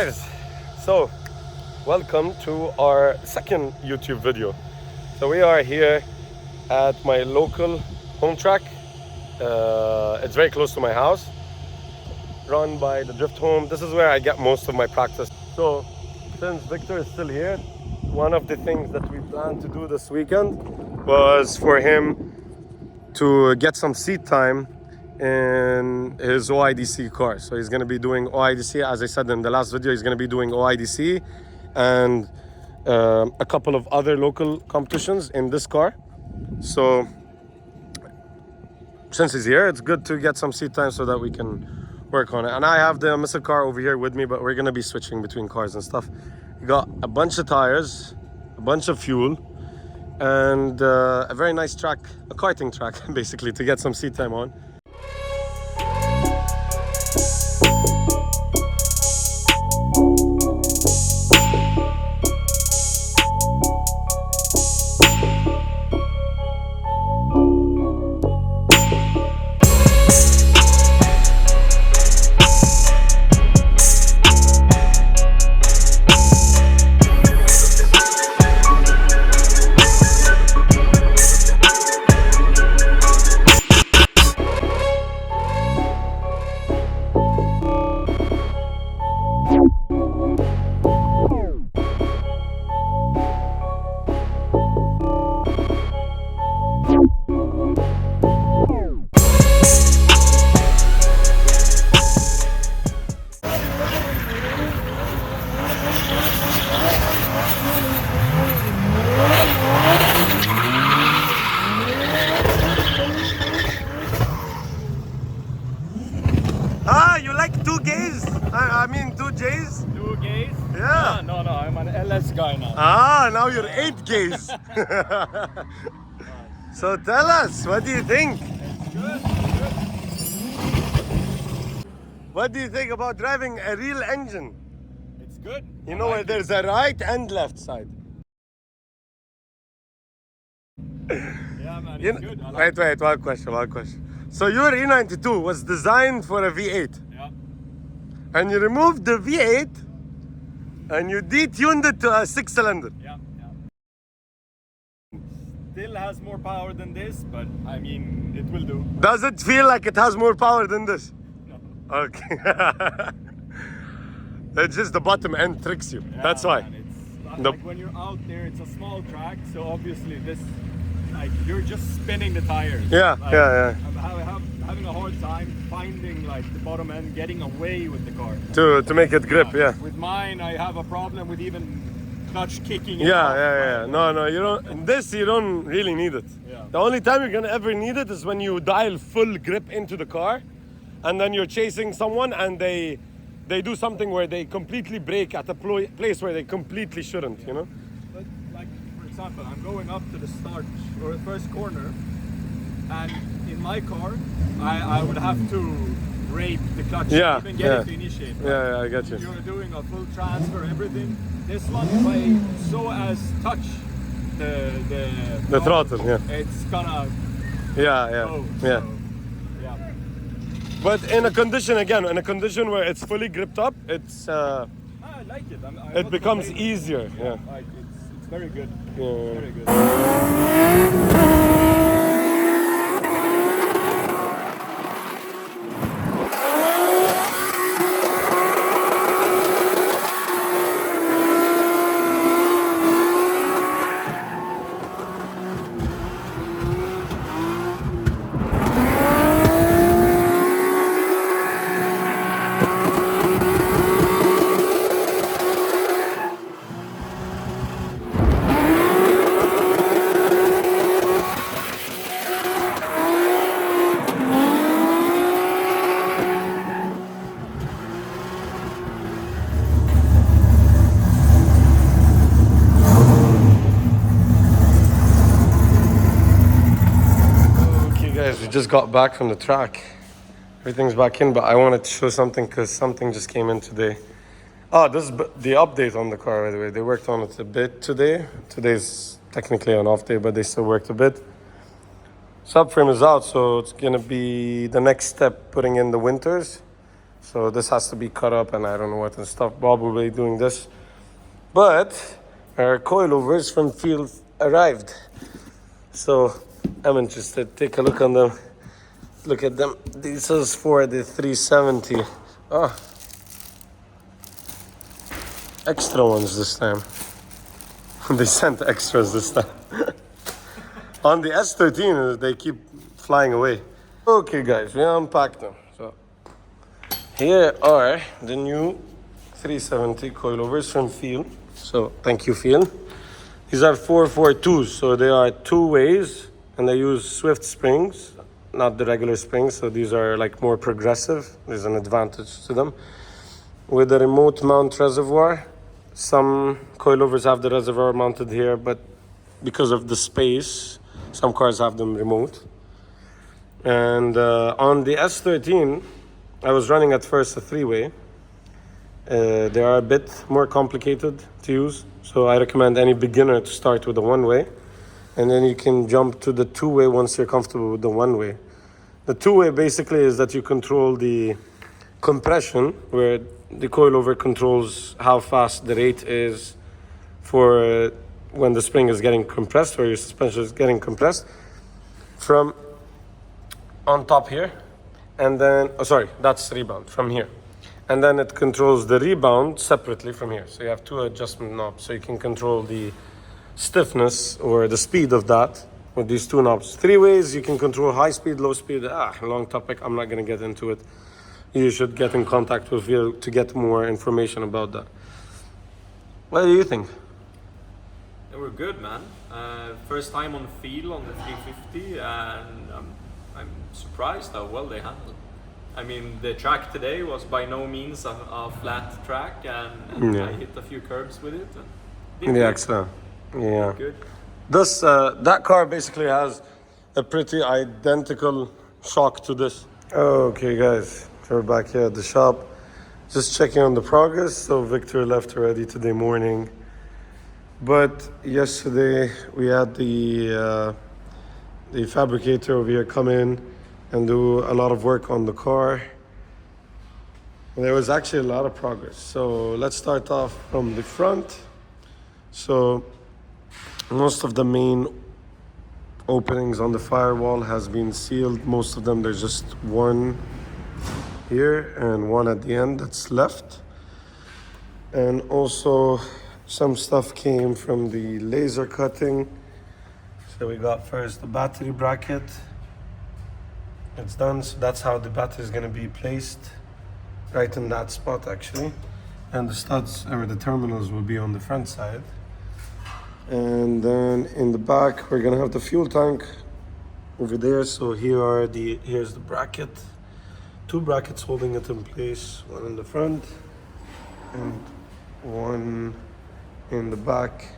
guys, so welcome to our second YouTube video. So we are here at my local home track. It's very close to my house, run by the Drift Home. This is where I get most of my practice. So since Victor is still here, one of the things that we planned to do this weekend was for him to get some seat time in his OIDC car. So he's going to be doing OIDC, as I said in the last video. He's going to be doing OIDC and a couple of other local competitions in this car. So since he's here, it's good to get some seat time so that we can work on it. And I have the missile car over here with me, but we're going to be switching between cars and stuff. We got a bunch of tires, a bunch of fuel, and a very nice track, a karting track basically, to get some seat time on. You like two gays? I mean two J's? Two gays? Yeah. No, I'm an LS guy now. Now you're 8 gays. So tell us, what do you think? It's good. What do you think about driving a real engine? It's good. You know where there's a right and left side. Yeah, man, You it's know, good. I like wait, one question. So your E92 was designed for a V8. Yeah. And you removed the V8 and you detuned it to a 6-cylinder. Yeah. Still has more power than this, but I mean, it will do. Does it feel like it has more power than this? No. Okay. It's just the bottom end tricks you. Yeah, It's like when you're out there, it's a small track, so obviously this, like, you're just spinning the tires. Yeah, like, yeah. I'm having a hard time finding like the bottom end, getting away with the car. To make it grip, yeah. With mine, I have a problem with even clutch kicking. Yeah. No, you don't. This you don't really need it. Yeah. The only time you're gonna ever need it is when you dial full grip into the car, and then you're chasing someone and they do something where they completely brake at a place where they completely shouldn't. You know. But like, for example, I'm going up to the start or the first corner, and in my car, I would have to rape the clutch to even get it to initiate. Right? Yeah, I get you. You're doing a full transfer, everything. This one, if I so as touch the throttle, yeah. it's gonna Yeah. go. Yeah. So, yeah. But in a condition where it's fully gripped up, it's I like it. I'm it not becomes complaining. easier. Yeah. Like it's very good. Yeah. It's very good. We just got back from the track. Everything's back in, but I wanted to show something because something just came in today. Oh, this is the update on the car, by the way. They worked on it a bit today. Today's technically an off day, but they still worked a bit. Subframe is out, so it's gonna be the next step, putting in the winters. So this has to be cut up and I don't know what and stuff. Bob will be doing this. But our coilovers from field arrived. So I'm interested. Take a look on them. Look at them. This is for the 370. Oh, extra ones this time. They sent extras this time. On the S13, they keep flying away. Okay, guys, we unpacked them. So here are the new 370 coilovers from Field. So thank you, Field. These are 442s, so they are two ways, and they use Swift springs, not the regular springs. So these are like more progressive. There's an advantage to them. With a remote mount reservoir. Some coilovers have the reservoir mounted here, but because of the space, some cars have them remote. And on the S13, I was running at first a three-way. They are a bit more complicated to use, so I recommend any beginner to start with a one-way, and then you can jump to the two-way once you're comfortable with the one-way. The two-way basically is that you control the compression, where the coilover controls how fast the rate is for when the spring is getting compressed or your suspension is getting compressed from on top here, and then that's rebound from here, and then it controls the rebound separately from here. So you have two adjustment knobs, so you can control the stiffness or the speed of that with these two knobs. Three ways you can control high speed, low speed. Long topic, I'm not going to get into it. You should get in contact with Phil to get more information about that. What do you think? They were good, man. First time on the field on the 350, and I'm surprised how well they handled. I mean, the track today was by no means a flat track, and I hit a few curbs with it. And excellent. Yeah. Good. This that car basically has a pretty identical shock to this. Okay, guys. We're back here at the shop, just checking on the progress. So Victor left already today morning, but yesterday we had the fabricator over here come in and do a lot of work on the car. And there was actually a lot of progress. So let's start off from the front. So most of the main openings on the firewall has been sealed. Most of them, there's just one here and one at the end that's left. And also some stuff came from the laser cutting. So we got first the battery bracket. It's done, so that's how the battery is going to be placed, right in that spot actually. And the studs or the terminals will be on the front side. And then in the back we're going to have the fuel tank over there. So here's the bracket. Two brackets holding it in place, one in the front and one in the back.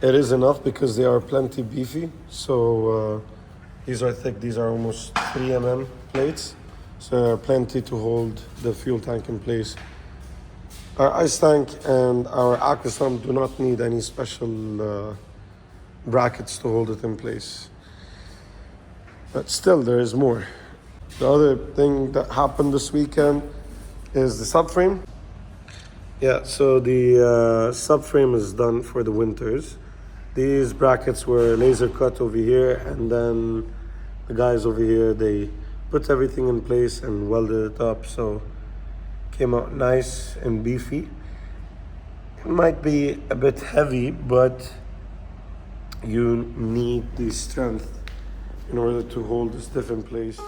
It is enough because they are plenty beefy. So these are thick, these are almost 3 mm plates. So there are plenty to hold the fuel tank in place. Our ice tank and our aquasum do not need any special brackets to hold it in place. But still, there is more. The other thing that happened this weekend is the subframe. Yeah, so the subframe is done for the winters. These brackets were laser cut over here, and then the guys over here, they put everything in place and welded it up, so it came out nice and beefy. It might be a bit heavy, but you need the strength in order to hold this diff in place.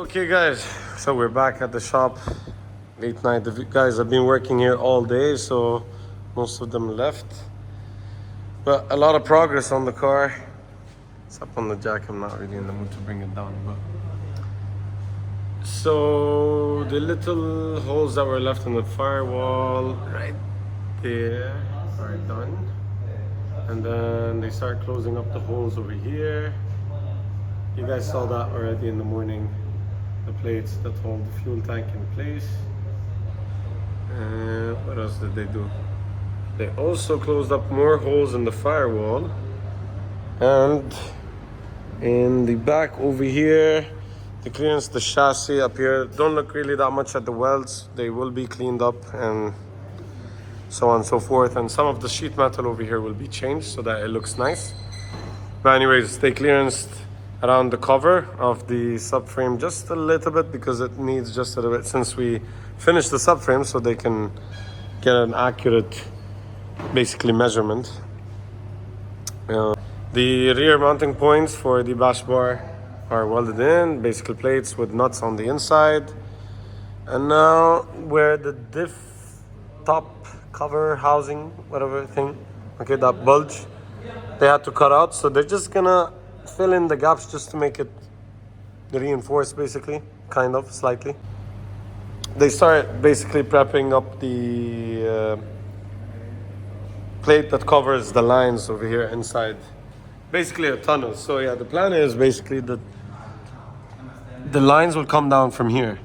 Okay guys, so we're back at the shop, late night. The guys have been working here all day, so Most of them left. But a lot of progress on the car. It's up on the jack. I'm not really in the mood to bring it down. But so the little holes that were left in the firewall right there are done. And then they start closing up the holes over here. You guys saw that already in the morning. The plates that hold the fuel tank in place. What else did they do? They also closed up more holes in the firewall. And in the back over here, they cleansed the chassis up here. Don't look really that much at the welds. They will be cleaned up and so on and so forth. And some of the sheet metal over here will be changed so that it looks nice. But anyways, they cleansed around the cover of the subframe just a little bit because it needs just a little bit since we finished the subframe, so they can get an accurate basically measurement. The rear mounting points for the bash bar are welded in, basically plates with nuts on the inside. And now where the diff top cover housing, whatever thing, okay, that bulge, they had to cut out, so they're just gonna fill in the gaps just to make it reinforced, basically, kind of, slightly. They start basically prepping up the plate that covers the lines over here inside, basically a tunnel. So yeah, the plan is basically that the lines will come down from here,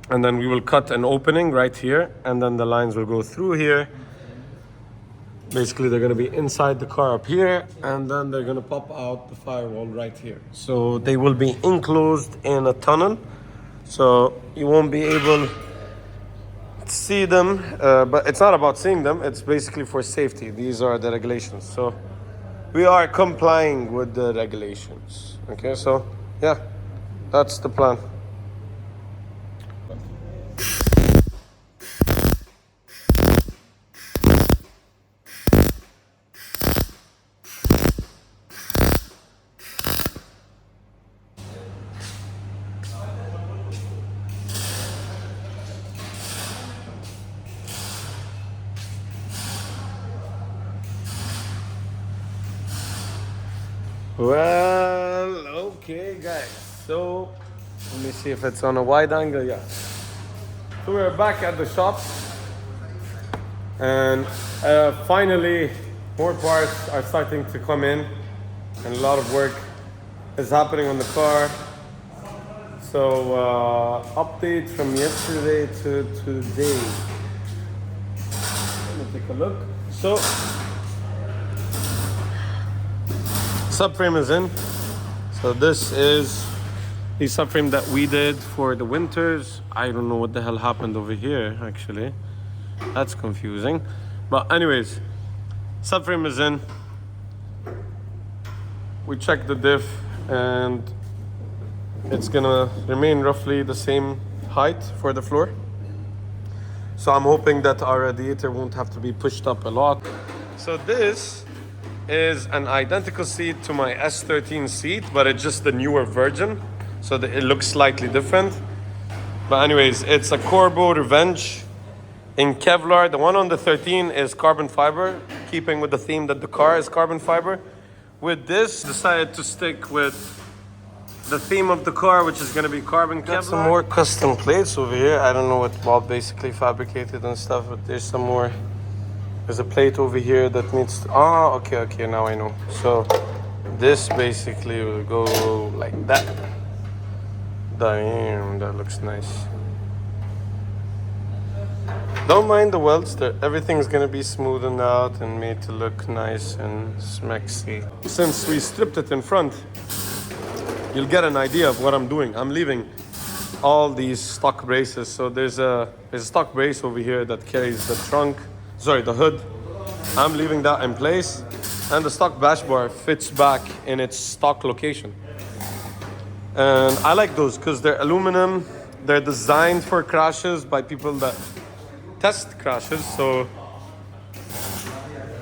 and then we will cut an opening right here, and then the lines will go through here. Basically, they're gonna be inside the car up here, and then they're gonna pop out the firewall right here. So they will be enclosed in a tunnel, so you won't be able to see them, but it's not about seeing them, it's basically for safety. These are the regulations. So we are complying with the regulations. Okay, so yeah, that's the plan. Well, okay guys, so let me see if it's on a wide angle. Yeah, so we're back at the shop, and finally more parts are starting to come in, and a lot of work is happening on the car. So update from yesterday to today. Let me take a look. So subframe is in. So this is the subframe that we did for the winters. I don't know what the hell happened over here actually. That's confusing. But anyways, subframe is in. We checked the diff and it's gonna remain roughly the same height for the floor. So I'm hoping that our radiator won't have to be pushed up a lot. So this is an identical seat to my S13 seat, but it's just the newer version, so that it looks slightly different. But anyways, it's a Corbo Revenge in Kevlar. The one on the 13 is carbon fiber, keeping with the theme that the car is carbon fiber. With this, decided to stick with the theme of the car, which is going to be carbon Kevlar. Got some more custom plates over here. I don't know what Bob basically fabricated and stuff, but there's some more. There's a plate over here that needs to, okay, now I know. So this basically will go like that. Damn, that looks nice. Don't mind the welds, everything's gonna be smoothened out and made to look nice and smexy. Since we stripped it in front, you'll get an idea of what I'm doing. I'm leaving all these stock braces. So there's a stock brace over here that carries the trunk, the hood. I'm leaving that in place, and the stock bash bar fits back in its stock location. And I like those because they're aluminum. They're designed for crashes by people that test crashes. So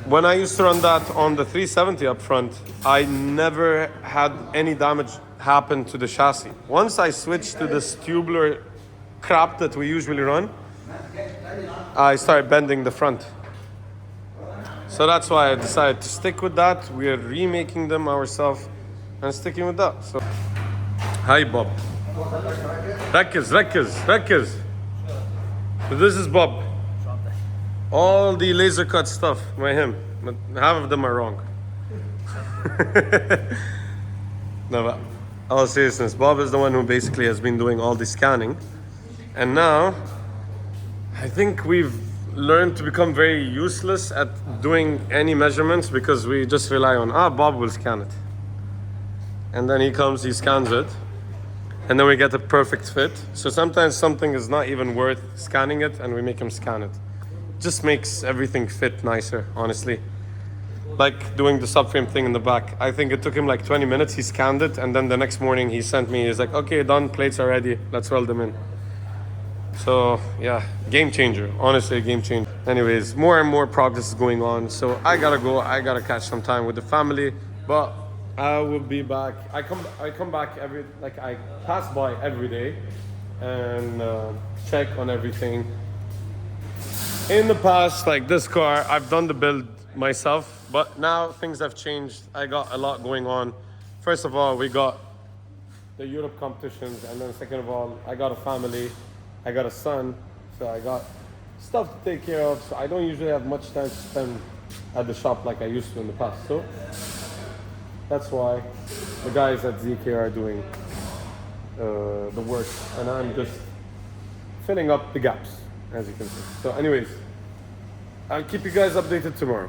when I used to run that on the 370 up front, I never had any damage happen to the chassis. Once I switched to this tubular crap that we usually run, I started bending the front. So that's why I decided to stick with that. We are remaking them ourselves and sticking with that. So, hi Bob. Rekkers. So this is Bob. All the laser cut stuff by him, but half of them are wrong. No, but all seriousness, Bob is the one who basically has been doing all the scanning. And now, I think we've learned to become very useless at doing any measurements because we just rely on, Bob will scan it. And then he comes, he scans it, and then we get a perfect fit. So sometimes something is not even worth scanning it and we make him scan it. Just makes everything fit nicer, honestly. Like doing the subframe thing in the back. I think it took him like 20 minutes, he scanned it, and then the next morning he sent me, he's like, okay, done, plates are ready, let's weld them in. So yeah, game changer, honestly a game changer. Anyways, more and more progress is going on, so I gotta go, I gotta catch some time with the family, but I will be back. I come back I pass by every day and check on everything. In the past, like this car, I've done the build myself, but now things have changed. I got a lot going on. First of all, we got the Europe competitions, and then second of all, I got a family, I got a son, so I got stuff to take care of, so I don't usually have much time to spend at the shop like I used to in the past. So that's why the guys at ZK are doing the work, and I'm just filling up the gaps, as you can see. So anyways, I'll keep you guys updated tomorrow.